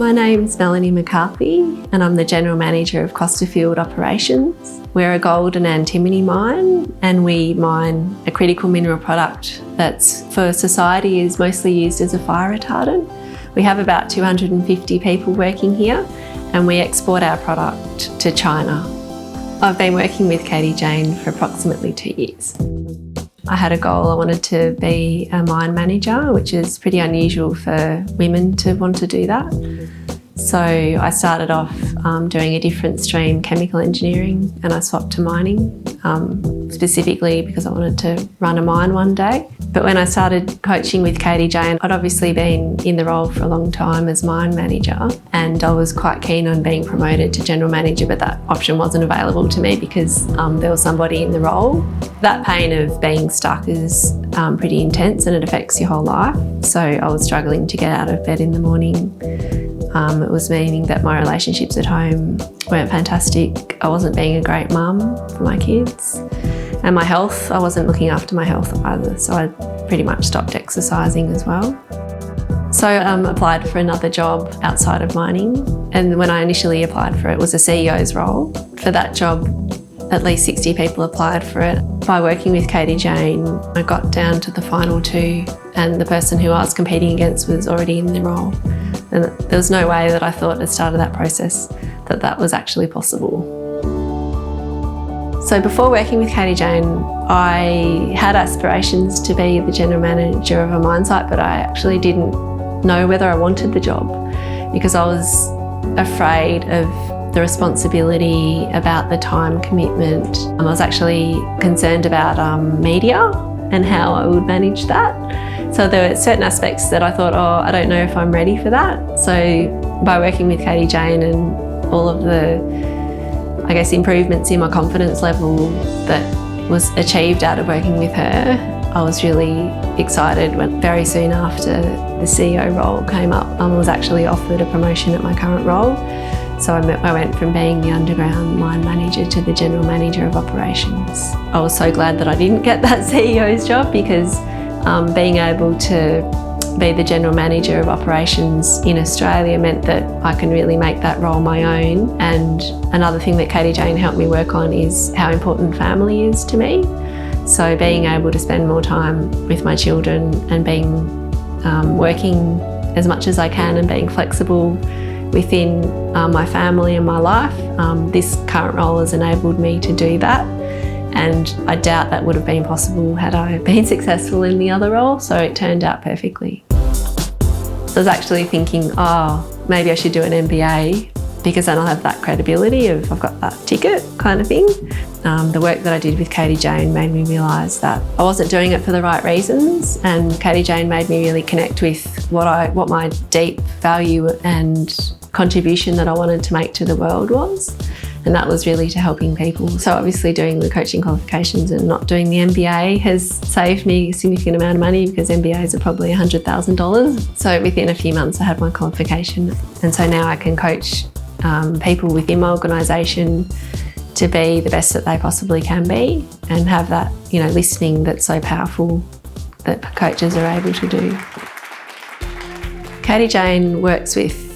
My name's Melanie McCarthy and I'm the General Manager of Costerfield Operations. We're a gold and antimony mine and we mine a critical mineral product that's for society is mostly used as a fire retardant. We have about 250 people working here and we export our product to China. I've been working with Katie-Jeyn for approximately 2 years. I had a goal, I wanted to be a mine manager, which is pretty unusual for women to want to do that. So I started off doing a different stream, chemical engineering, and I swapped to mining, specifically because I wanted to run a mine one day. But when I started coaching with Katie-Jeyn, I'd obviously been in the role for a long time as mine manager, and I was quite keen on being promoted to general manager, but that option wasn't available to me because there was somebody in the role. That pain of being stuck is pretty intense and it affects your whole life. So I was struggling to get out of bed in the morning. It was meaning that my relationships at home weren't fantastic. I wasn't being a great mum for my kids. And my health, I wasn't looking after my health either, so I pretty much stopped exercising as well. So I applied for another job outside of mining, and when I initially applied for it, it was a CEO's role. For that job, at least 60 people applied for it. By working with Katie-Jeyn, I got down to the final 2 and the person who I was competing against was already in the role. And there was no way that I thought at the start of that process that that was actually possible. So before working with Katie-Jeyn, I had aspirations to be the general manager of a mine site, but I actually didn't know whether I wanted the job because I was afraid of the responsibility, about the time commitment. I was actually concerned about media and how I would manage that. So there were certain aspects that I thought, oh, I don't know if I'm ready for that. So by working with Katie-Jeyn and all of the, I guess, improvements in my confidence level that was achieved out of working with her, I was really excited when very soon after the CEO role came up, I was actually offered a promotion at my current role. So I went from being the underground mine manager to the general manager of operations. I was so glad that I didn't get that CEO's job because being able to be the general manager of operations in Australia meant that I can really make that role my own. And another thing that Katie-Jeyn helped me work on is how important family is to me. So being able to spend more time with my children and working as much as I can and being flexible within my family and my life. This current role has enabled me to do that, and I doubt that would have been possible had I been successful in the other role, so it turned out perfectly. So I was actually thinking, oh, maybe I should do an MBA because then I'll have that credibility of I've got that ticket kind of thing. The work that I did with Katie-Jeyn made me realise that I wasn't doing it for the right reasons, and Katie-Jeyn made me really connect with what my deep value and contribution that I wanted to make to the world was, and that was really to helping people. So obviously doing the coaching qualifications and not doing the MBA has saved me a significant amount of money because MBAs are probably $100,000. So within a few months I had my qualification, and so now I can coach people within my organisation to be the best that they possibly can be and have that, listening that's so powerful that coaches are able to do. Katie-Jeyn works with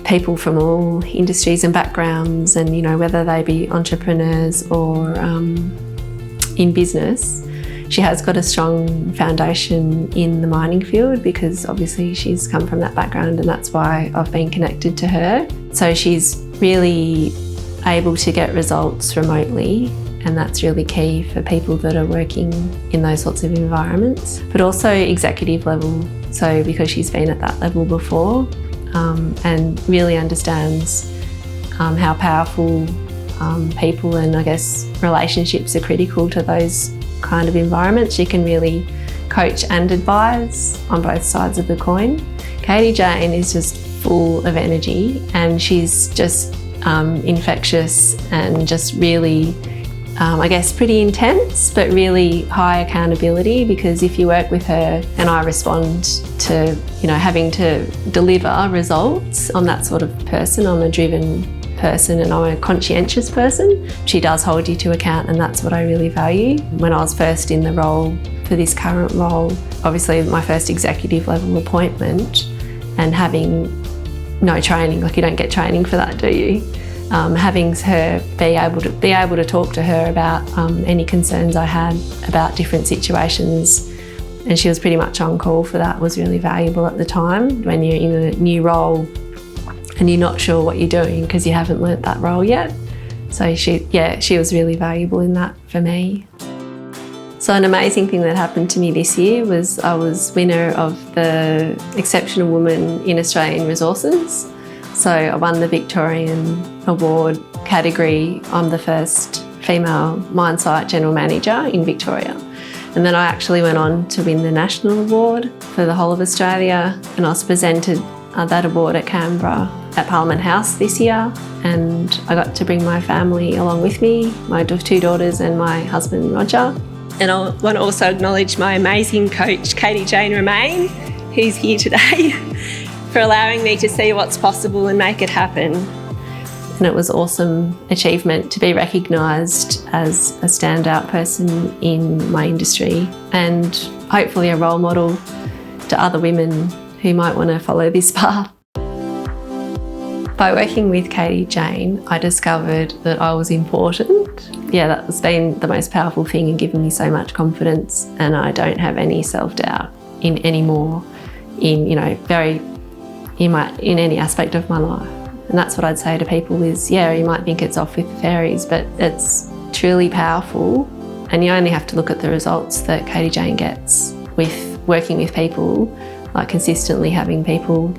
people from all industries and backgrounds, and whether they be entrepreneurs or in business. She has got a strong foundation in the mining field because obviously she's come from that background, and that's why I've been connected to her. So she's really able to get results remotely, and that's really key for people that are working in those sorts of environments, but also executive level. So because she's been at that level before, and really understands how powerful people and I guess relationships are critical to those kind of environments. She can really coach and advise on both sides of the coin. Katie-Jeyn is just full of energy, and she's just infectious and just really I guess pretty intense, but really high accountability, because if you work with her and I respond to, having to deliver results, I'm that sort of person. I'm a driven person and I'm a conscientious person. She does hold you to account, and that's what I really value. When I was first in the role for this current role, obviously my first executive level appointment, and having no training, like you don't get training for that, do you? Having her be able to talk to her about any concerns I had about different situations, and she was pretty much on call for that, was really valuable at the time when you're in a new role and you're not sure what you're doing because you haven't learnt that role yet. So she was really valuable in that for me. So an amazing thing that happened to me this year was I was winner of the Exceptional Woman in Australian Resources. So I won the Victorian Award category. I'm the first female mine site general manager in Victoria. And then I actually went on to win the National Award for the whole of Australia, and I was presented that award at Canberra at Parliament House this year, and I got to bring my family along with me, my 2 daughters and my husband Roger. And I want to also acknowledge my amazing coach Katie-Jeyn Romeyn, who's here today, for allowing me to see what's possible and make it happen. And it was an awesome achievement to be recognised as a standout person in my industry, and hopefully a role model to other women who might want to follow this path. By working with Katie-Jeyn, I discovered that I was important. Yeah, that's been the most powerful thing and given me so much confidence, and I don't have any self-doubt anymore in any aspect of my life. And that's what I'd say to people is, yeah, you might think it's off with the fairies, but it's truly powerful, and you only have to look at the results that Katie-Jeyn gets with working with people, like consistently having people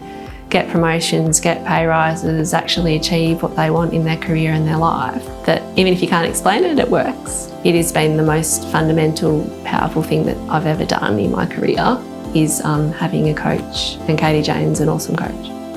get promotions, get pay rises, actually achieve what they want in their career and their life, that even if you can't explain it, it works. It has been the most fundamental, powerful thing that I've ever done in my career, is having a coach, and Katie-Jeyn's an awesome coach.